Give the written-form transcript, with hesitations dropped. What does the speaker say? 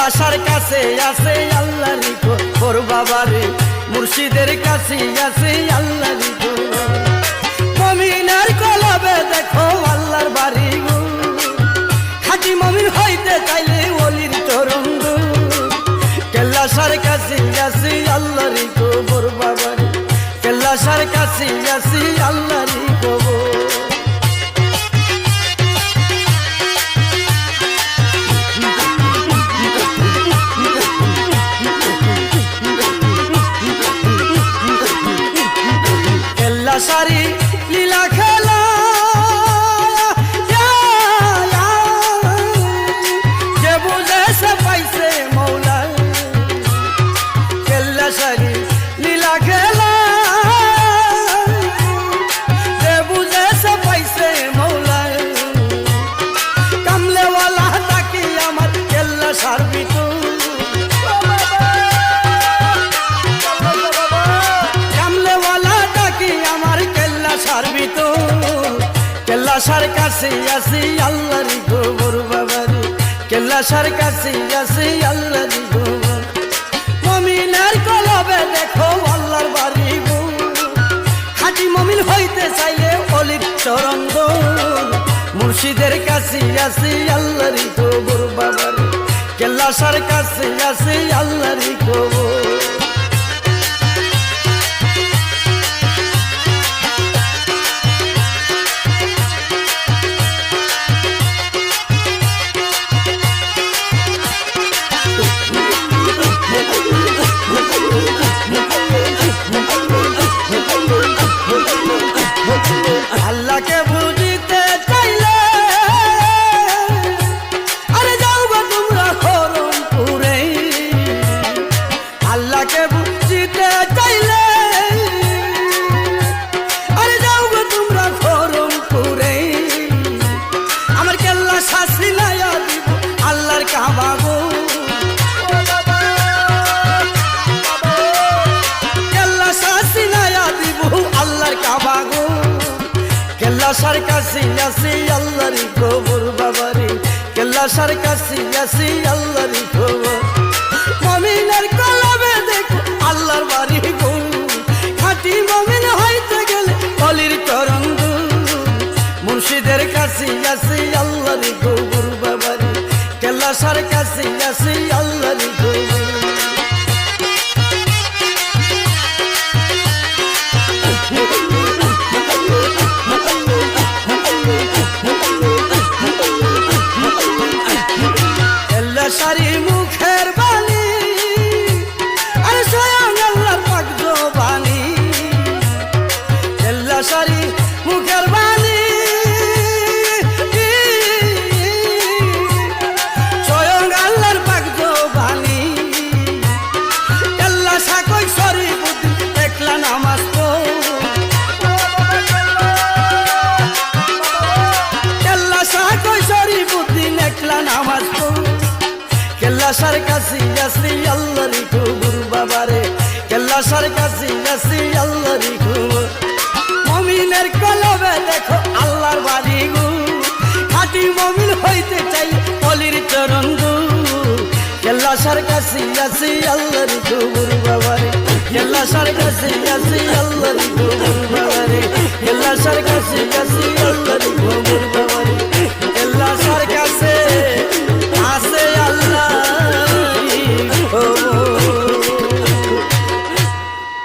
কেল্লাসার কাছে আছে আল্লাহর খবর বাবারে, মুর্শিদের কাছে আছে আল্লাহর খবর। মমিনের কলবে দেখো আল্লাহর বাড়ি গো, খাঁটি মমিন হইতে চাইলে ওলির চরণ গো। কেল্লাসার কাছে আছে আল্লাহর খবর বাবারে, কেল্লাসার কাছে আছে আল্লাহর খবর। কেল্লাসারি লীলা খেলা যে বুঝেছে পাইছে মৌলা, কেল্লাসারি লীলা খেলা যে বুঝেছে পাইছে মৌলা। কামলেওয়ালা তাকে আমার কেল্লাসার ভিতর, কেল্লাসার কাছে আছে আল্লাহর খবর বাবারে, কেল্লাসার কাছে আছে আল্লাহর খবর। মমিনের কলবে দেখো আল্লাহর বাড়ি গো, খাঁটি মমিন হইতে চাইলে অলির চরণ গো। মুর্শিদের কাছে আছে আল্লাহর খবর বাবারে, কেল্লাসার কাছে আছে আল্লাহর খবর। আল্লাহকে বুঝিতে চাইলে আরে যাও গো তোমরা খরমপুরে, আল্লাহকে বুঝিতে চাইলে আরে যাও গো তোমরা খরমপুরে। আমার কেল্লা শাস্তি লাইয়া দিব আল্লাহর কাবা গো, কেল্লা শাস্তি লাইয়া দিব আল্লাহর কাবা গো। কেল্লাসার কাছে আছে আল্লাহর খবর বাবারে, কেল্লাসার কাছে আছে আল্লাহর খবর। মমিনের কলবে দেখো আল্লাহর বাড়ি গো, খাঁটি মমিন হইতে গেলে অলির চরণ গো। মুর্শিদের কাছে আছে আল্লাহর খবর বাবারে, কেল্লাসার কাছে আছে আল্লাহর খবর। কেল্লাসারি মুখের বাণী আরে স্বয়ং আল্লাহর পাক জবানি, কেল্লাসারি মুখের বাণী স্বয়ং আল্লাহর পাক জবানি। কেল্লাসা কই শরীফুদ্দিন একলা নামাজ পড়, কেল্লাসা কই শরীফুদ্দিন একলা নামাজ পড়। কেল্লাসার কাছে আছে আল্লাহর খবর বাবারে, কেল্লাসার কাছে আছে আল্লাহর খবর। মমিনের কলবে দেখো আল্লাহর বাড়ি গো, খাঁটি মমিন হইতে চাই অলির চরণ গো। কেল্লাসার কাছে আছে আল্লাহর খবর বাবারে, কেল্লাসার কাছে আছে আল্লাহর খবর বাবারে, কেল্লাসার